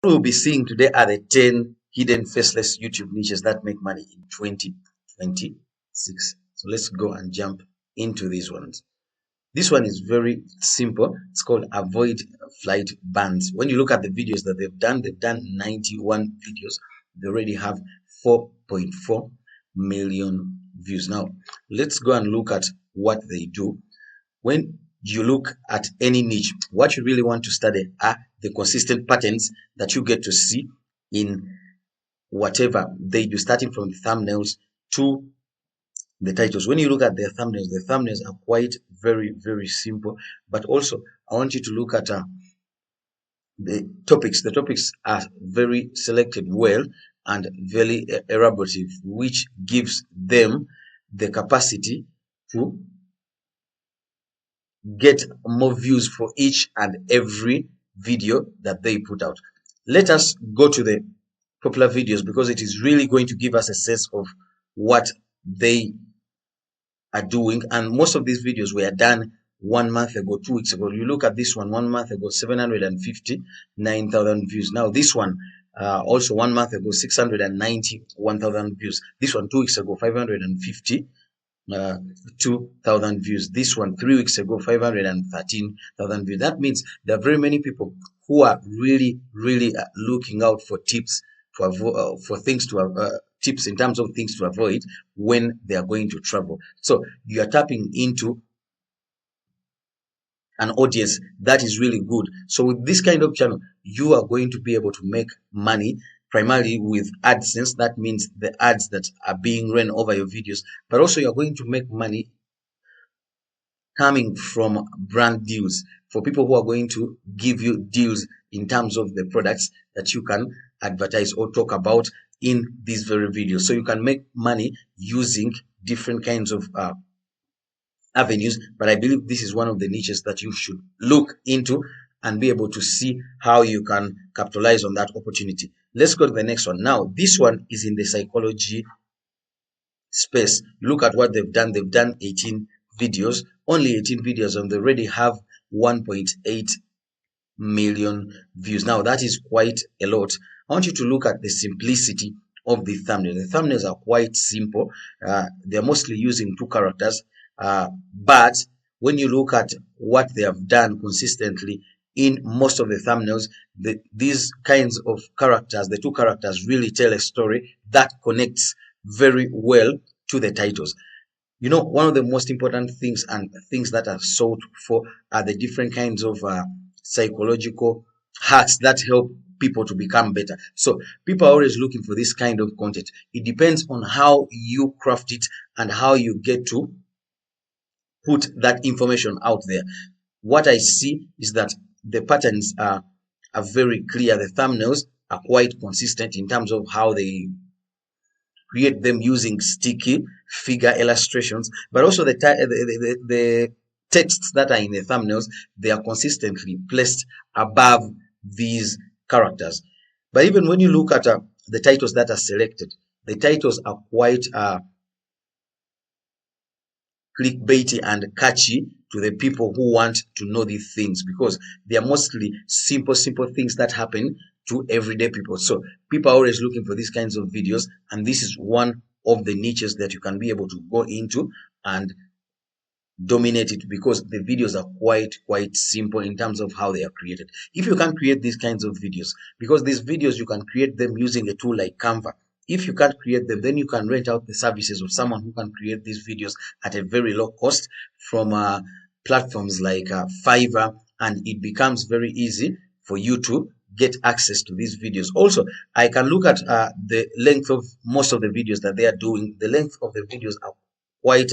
What we'll be seeing today are the 10 hidden faceless YouTube niches that make money in 2026. So let's go and jump into these ones. This one is very simple. It's called avoid flight bans. When you look at the videos that they've done 91 videos. They already have 4.4 million views. Now, let's go and look at what they do. When you look at any niche, what you really want to study are the consistent patterns that you get to see in whatever they do, starting from the thumbnails to the titles. When you look at their the thumbnails are quite very simple, but also I want you to look at the topics. The topics are very selected well and very elaborative, which gives them the capacity to get more views for each and every video that they put out. Let us go to the popular videos because it is really going to give us a sense of what they are doing. And most of these videos were done 1 month ago, 2 weeks ago. You look at this one 1 month ago, 759,000 views. Now this one also 1 month ago, 691,000 views. This one 2 weeks ago, 550,2,000 views. This one 3 weeks ago, 513,000 views. That means there are very many people who are really looking out for tips to avoid, for things to tips in terms of things to avoid when they are going to travel. So you are tapping into an audience that is really good. So with this kind of channel, you are going to be able to make money primarily with AdSense. That means the ads that are being run over your videos, but also you're going to make money coming from brand deals, for people who are going to give you deals in terms of the products that you can advertise or talk about in these very videos. So you can make money using different kinds of avenues, but I believe this is one of the niches that you should look into and be able to see how you can capitalize on that opportunity. Let's go to the next one. Now, this one is in the psychology space. Look at what they've done. They've done 18 videos, only 18 videos, and they already have 1.8 million views. Now, that is quite a lot. I want you to look at the simplicity of the thumbnail. The thumbnails are quite simple. They're mostly using 2 characters. But when you look at what they have done consistently in most of the thumbnails, these kinds of characters, the 2 characters, really tell a story that connects very well to the titles. You know, one of the most important things and things that are sought for are the different kinds of psychological hacks that help people to become better. So people are always looking for this kind of content. It depends on how you craft it and how you get to put that information out there. What I see is that the patterns are very clear. The thumbnails are quite consistent in terms of how they create them using sticky figure illustrations, but also the texts that are in the thumbnails, they are consistently placed above these characters. But even when you look at the titles that are selected, the titles are quite clickbaity and catchy to the people who want to know these things, because they are mostly simple things that happen to everyday people. So people are always looking for these kinds of videos, and this is one of the niches that you can be able to go into and dominate it, because the videos are quite simple in terms of how they are created. If you can create these kinds of videos, because these videos you can create them using a tool like Canva. If you can't create them, then you can rent out the services of someone who can create these videos at a very low cost from platforms like Fiverr, and it becomes very easy for you to get access to these videos. Also, I can look at the length of most of the videos that they are doing. The length of the videos are quite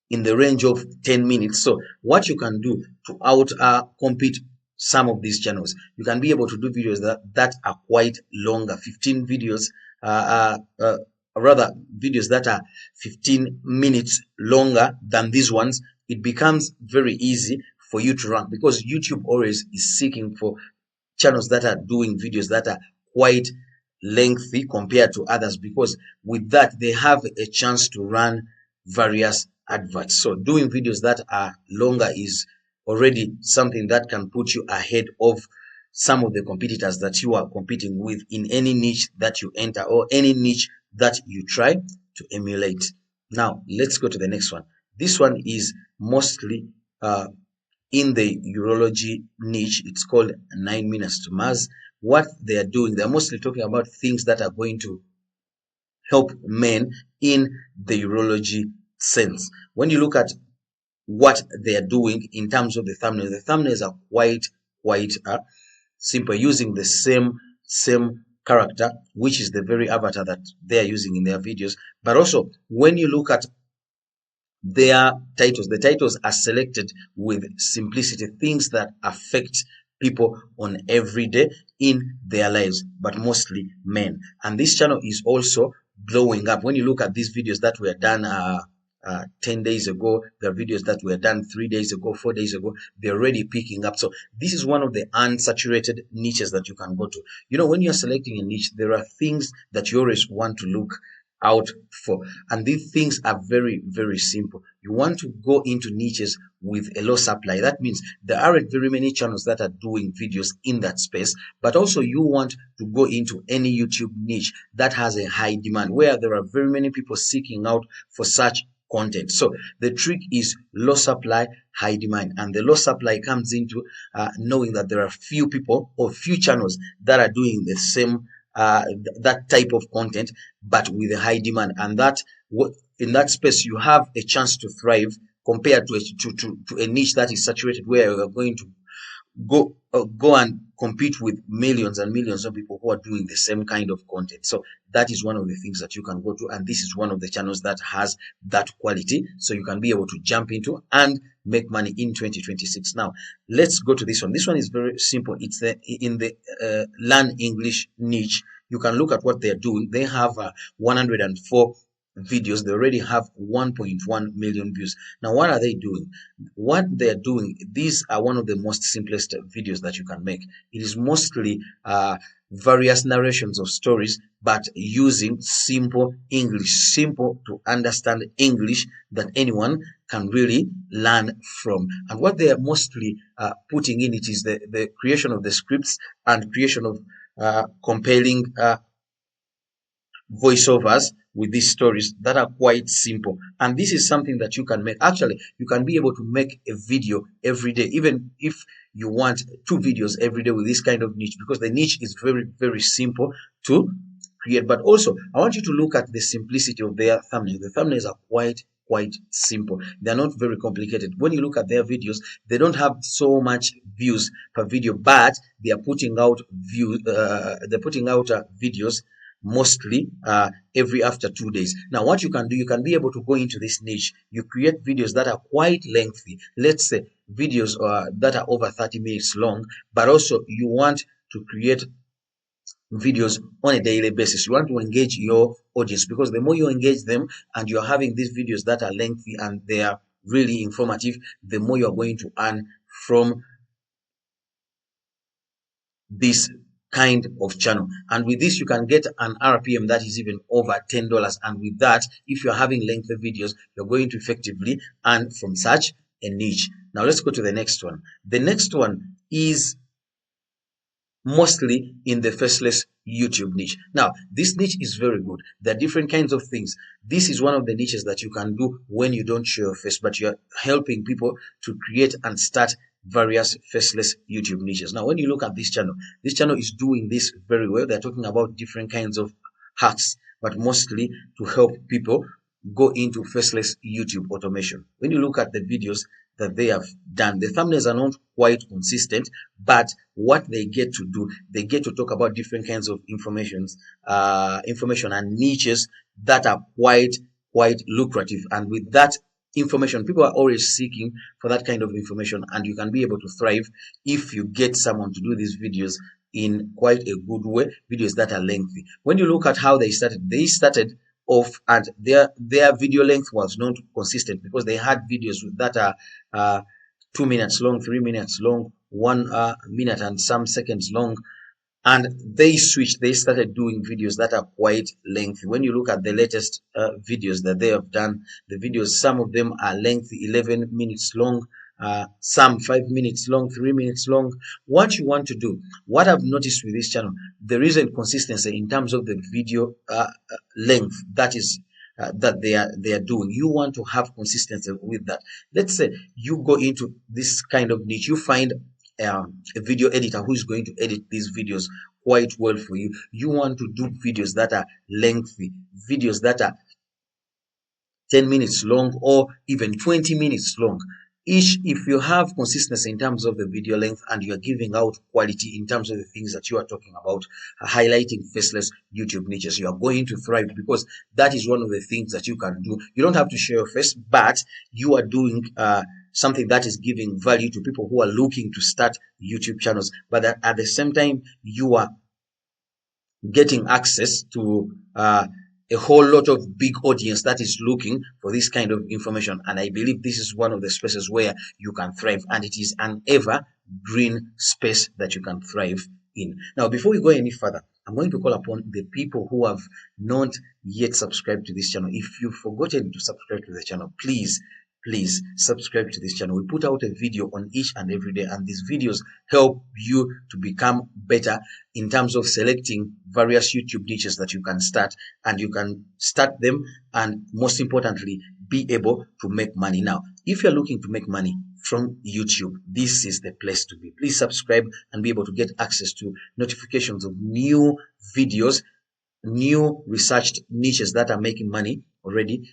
in the range of 10 minutes. So what you can do to out compete some of these channels, you can be able to do videos that are quite longer, 15 videos, rather videos that are 15 minutes longer than these ones. It becomes very easy for you to rank, because YouTube always is seeking for channels that are doing videos that are quite lengthy compared to others, because with that they have a chance to run various adverts. So doing videos that are longer is already something that can put you ahead of some of the competitors that you are competing with in any niche that you enter or any niche that you try to emulate. Now, let's go to the next one. This one is mostly in the urology niche. It's called 9 Minutes to Mars. What they are doing, they're mostly talking about things that are going to help men in the urology sense. When you look at what they are doing in terms of the thumbnails are quite simple, using the same character, which is the very avatar that they are using in their videos. But also, when you look at their titles, the titles are selected with simplicity, things that affect people on every day in their lives, but mostly men. And this channel is also blowing up. When you look at these videos that were done 10 days ago, there are videos that were done 3 days ago, 4 days ago, they're already picking up. So this is one of the unsaturated niches that you can go to. You know, when you're selecting a niche, there are things that you always want to look out for, and these things are very simple. You want to go into niches with a low supply. That means there aren't very many channels that are doing videos in that space, but also you want to go into any YouTube niche that has a high demand, where there are very many people seeking out for such content. So the trick is low supply, high demand, and the low supply comes into knowing that there are few people or few channels that are doing the same that type of content, but with a high demand, and that in that space you have a chance to thrive compared to a niche that is saturated, where you are going to go and compete with millions and millions of people who are doing the same kind of content. So that is one of the things that you can go to, and this is one of the channels that has that quality, so you can be able to jump into and make money in 2026. Now let's go to this one. This one is very simple. It's in the learn English niche. You can look at what they're doing. They have 104 videos. They already have 1.1 million views. Now what are they doing? What they're doing, these are one of the most simplest videos that you can make. It is mostly various narrations of stories, but using simple English, simple to understand English that anyone can really learn from. And what they are mostly putting in it is the creation of the scripts and creation of compelling voiceovers with these stories that are quite simple. And this is something that you can make. Actually, you can be able to make a video every day, even if you want 2 videos every day with this kind of niche, because the niche is very simple to create. But also, I want you to look at the simplicity of their thumbnails. The thumbnails are quite simple. They're not very complicated. When you look at their videos, they don't have so much views per video, but they are putting out videos mostly every after 2 days. Now what you can do, you can be able to go into this niche. You create videos that are quite lengthy, let's say videos that are over 30 minutes long, but also you want to create videos on a daily basis. You want to engage your audience, because the more you engage them and you're having these videos that are lengthy and they are really informative, the more you're going to earn from this kind of channel. And with this, you can get an RPM that is even over $10. And with that, if you're having lengthy videos, you're going to effectively earn from such a niche. Now let's go to the next one. The next one is mostly in the faceless YouTube niche. Now this niche is very good. There are different kinds of things. This is one of the niches that you can do when you don't show your face, but you're helping people to create and start various faceless YouTube niches. Now when you look at this channel is doing this very well. They're talking about different kinds of hacks, but mostly to help people go into faceless YouTube automation. When you look at the videos that they have done, the thumbnails are not quite consistent, but what they get to do, they get to talk about different kinds of information and niches that are quite lucrative. And with that information, people are always seeking for that kind of information, and you can be able to thrive if you get someone to do these videos in quite a good way, videos that are lengthy. When you look at how they started off, and their video length was not consistent, because they had videos that are 2 minutes long, 3 minutes long, 1 minute and some seconds long, and they switched. They started doing videos that are quite lengthy. When you look at the latest videos that they have done, the videos, some of them are lengthy, 11 minutes long, some 5 minutes long, 3 minutes long. What you want to do, what I've noticed with this channel, there isn't consistency in terms of the video length that is that they are doing. You want to have consistency with that. Let's say you go into this kind of niche, you find a video editor who is going to edit these videos quite well for you. You want to do videos that are lengthy, videos that are 10 minutes long or even 20 minutes long. If you have consistency in terms of the video length and you are giving out quality in terms of the things that you are talking about, highlighting faceless YouTube niches, you are going to thrive, because that is one of the things that you can do. You don't have to show your face, but you are doing something that is giving value to people who are looking to start YouTube channels, but at the same time you are getting access to a whole lot of big audience that is looking for this kind of information. And I believe this is one of the spaces where you can thrive, and it is an evergreen space that you can thrive in. Now, before we go any further, I'm going to call upon the people who have not yet subscribed to this channel. If you've forgotten to subscribe to the channel, please subscribe to this channel. We put out a video on each and every day, and these videos help you to become better in terms of selecting various YouTube niches that you can start, and you can start them, and most importantly, be able to make money. Now, if you're looking to make money from YouTube, this is the place to be. Please subscribe and be able to get access to notifications of new videos, new researched niches that are making money already,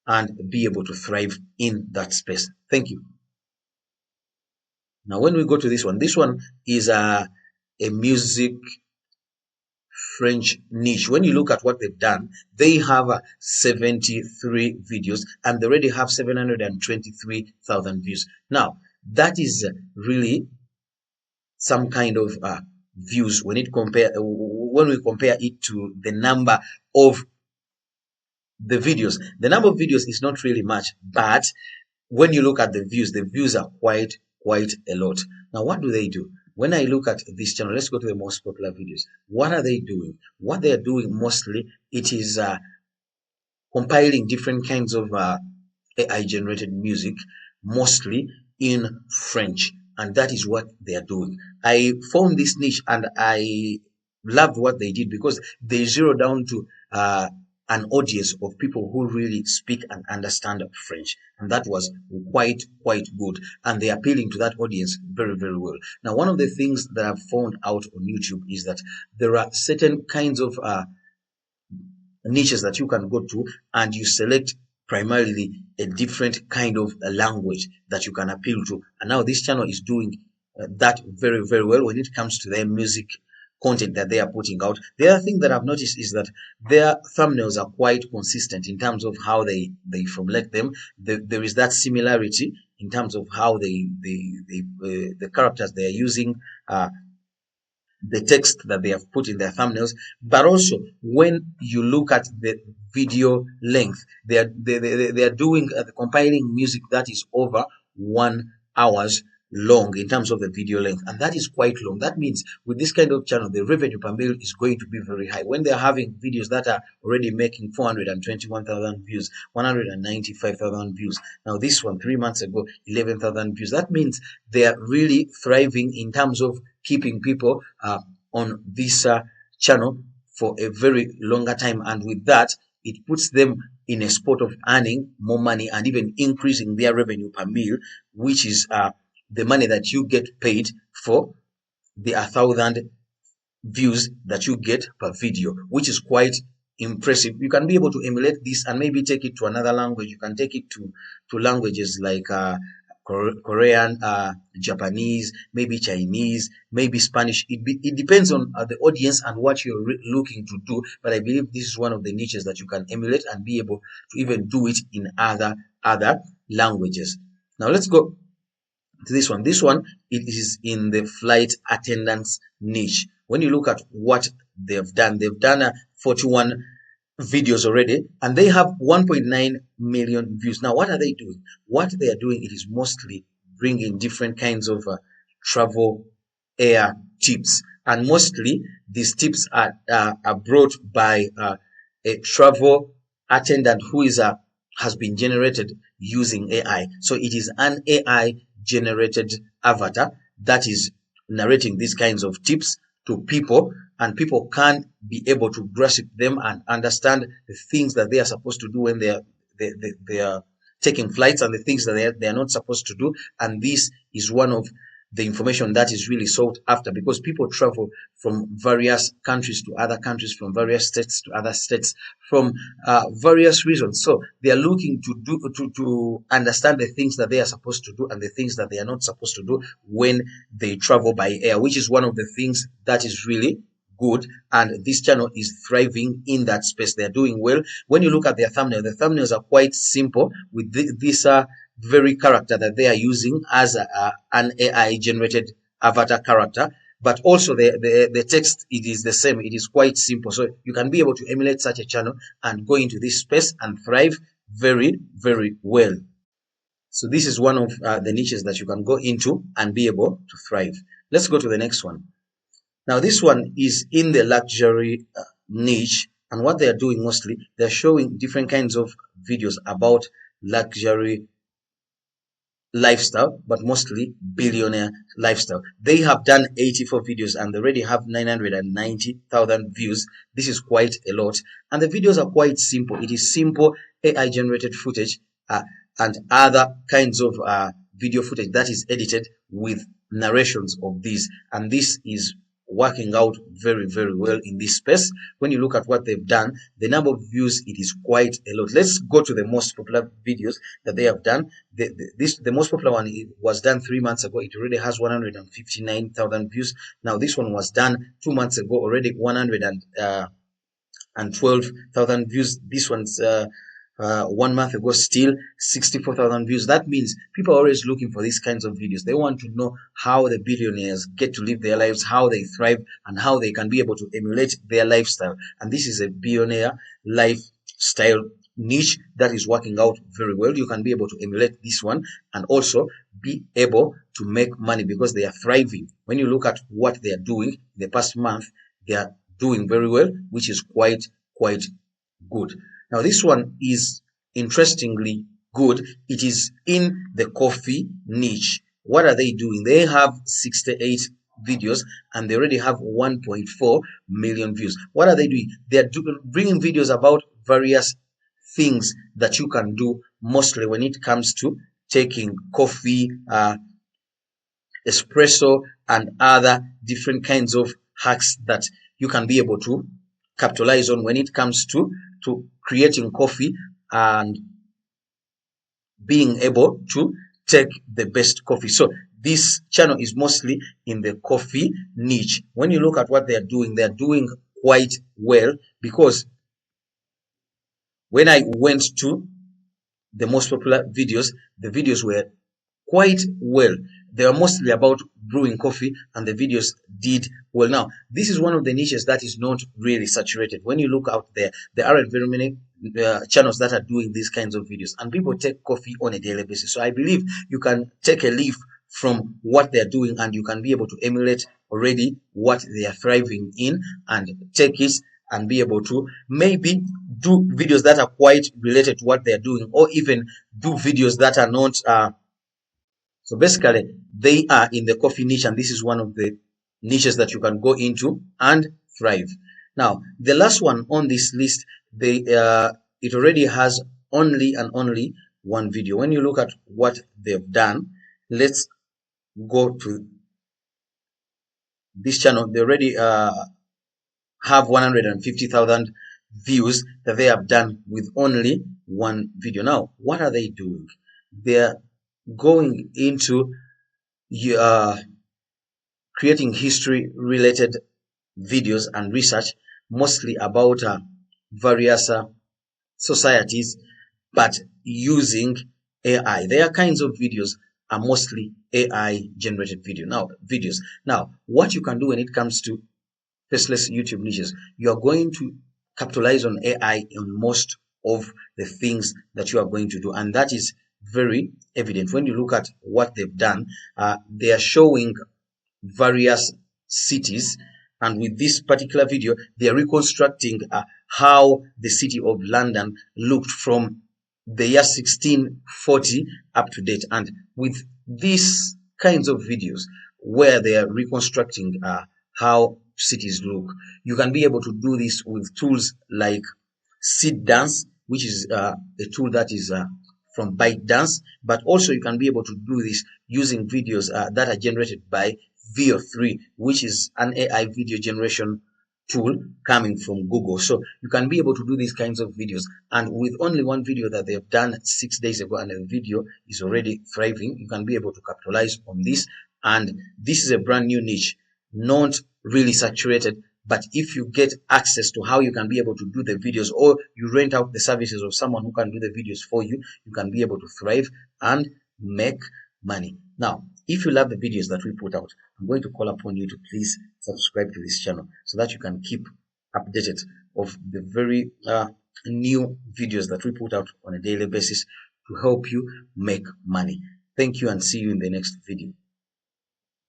and be able to thrive in that space. Thank you. Now, when we go to this one is a music French niche. When you look at what they've done, they have 73 videos and they already have 723,000 views. Now, that is really some kind of views when we compare it to the number of the videos. The number of videos is not really much, but when you look at the views are quite a lot. Now, what do they do? When I look at this channel, let's go to the most popular videos. What are they doing? What they are doing mostly, it is compiling different kinds of AI generated music, mostly in French, and that is what they are doing. I found this niche and I loved what they did, because they zero down to an audience of people who really speak and understand French, and that was quite good, and they're appealing to that audience very well. Now, one of the things that I've found out on YouTube is that there are certain kinds of niches that you can go to, and you select primarily a different kind of language that you can appeal to, and now this channel is doing that very well when it comes to their music content that they are putting out. The other thing that I've noticed is that their thumbnails are quite consistent in terms of how they formulate them. There is that similarity in terms of how the characters they are using, the text that they have put in their thumbnails, but also when you look at the video length, they are doing compiling music that is over 1 hour long in terms of the video length, and that is quite long. That means with this kind of channel, the revenue per mil is going to be very high. When they're having videos that are already making 421,000 views, 195,000 views, now this one 3 months ago 11,000 views, that means they are really thriving in terms of keeping people on this channel for a very longer time, and with that it puts them in a spot of earning more money and even increasing their revenue per mil, which is the money that you get paid for the 1,000 views that you get per video, which is quite impressive. You can be able to emulate this and maybe take it to another language. You can take it to languages like Korean, Japanese, maybe Chinese, maybe Spanish. It depends on the audience and what you're looking to do, but I believe this is one of the niches that you can emulate and be able to even do it in other languages. Now let's go to this one. This one, it is in the flight attendants niche. When you look at what they've done 41 videos already, and they have 1.9 million views. Now, what are they doing? What they are doing, it is mostly bringing different kinds of travel air tips, and mostly these tips are brought by a travel attendant who is has been generated using AI. So it is an AI generated avatar that is narrating these kinds of tips to people, and people can't be able to grasp them and understand the things that they are supposed to do when they are taking flights, and the things that they are not supposed to do. And this is one of the information that is really sought after, because people travel from various countries to other countries, from various states to other states, from various reasons. So they are looking to understand the things that they are supposed to do and the things that they are not supposed to do when they travel by air, which is one of the things that is really good, and this channel is thriving in that space. They're doing well. When you look at their thumbnail, the thumbnails are quite simple with this very character that they are using as an AI generated avatar character, but also the text, it is the same. It is quite simple, so you can be able to emulate such a channel and go into this space and thrive very, very well. So this is one of the niches that you can go into and be able to thrive. Let's go to the next one. Now this one is in the luxury niche, and what they are doing mostly, they're showing different kinds of videos about luxury lifestyle, but mostly billionaire lifestyle. They have done 84 videos and they already have 990,000 views. This is quite a lot, and the videos are quite simple. It is simple AI generated footage and other kinds of video footage that is edited with narrations of these, and this is working out very, very well in this space. When you look at what they've done, the number of views, it is quite a lot. Let's go to the most popular videos that they have done. The most popular one was done 3 months ago. It already has 159,000 views. Now this one was done 2 months ago, already 112,000 views. This one's 1 month ago, still 64,000 views. That means people are always looking for these kinds of videos. They want to know how the billionaires get to live their lives, how they thrive, and how they can be able to emulate their lifestyle. And this is a billionaire lifestyle niche that is working out very well. You can be able to emulate this one and also be able to make money because they are thriving. When you look at what they are doing in the past month, they are doing very well, which is quite good. Now this one is interestingly good. It is in the coffee niche. What are they doing? They have 68 videos and they already have 1.4 million views. What are they doing? They are bringing videos about various things that you can do, mostly when it comes to taking coffee, espresso, and other different kinds of hacks that you can be able to capitalize on when it comes to creating coffee and being able to take the best coffee. So this channel is mostly in the coffee niche. When you look at what they are doing quite well, because when I went to the most popular videos, the videos were quite well. They are mostly about brewing coffee and the videos did well. Now, this is one of the niches that is not really saturated. When you look out there aren't very many channels that are doing these kinds of videos, and people take coffee on a daily basis. So I believe you can take a leaf from what they're doing and you can be able to emulate already what they are thriving in and take it and be able to maybe do videos that are quite related to what they're doing, or even do videos that are not so basically they are in the coffee niche, and this is one of the niches that you can go into and thrive. Now the last one on this list, it already has only one video. When you look at what they've done, let's go to this channel. They already have 150,000 views that they have done with only one video. Now what are they doing? They're going into creating history related videos and research, mostly about various societies, but using AI. Their kinds of videos are mostly AI generated videos. Now what you can do when it comes to faceless YouTube niches, you are going to capitalize on AI in most of the things that you are going to do, and that is very evident when you look at what they've done. They are showing various cities, and with this particular video they are reconstructing how the city of London looked from the year 1640 up to date. And with these kinds of videos where they are reconstructing how cities look. You can be able to do this with tools like Seed Dance, which is a tool that is from ByteDance, but also you can be able to do this using videos that are generated by VO3, which is an AI video generation tool coming from Google. So you can be able to do these kinds of videos, and with only one video that they've done 6 days ago and the video is already thriving, you can be able to capitalize on this. And this is a brand new niche, not really saturated, but if you get access to how you can be able to do the videos, or you rent out the services of someone who can do the videos for you, you can be able to thrive and make money. Now, if you love the videos that we put out, I'm going to call upon you to please subscribe to this channel so that you can keep updated of the very new videos that we put out on a daily basis to help you make money. Thank you, and see you in the next video.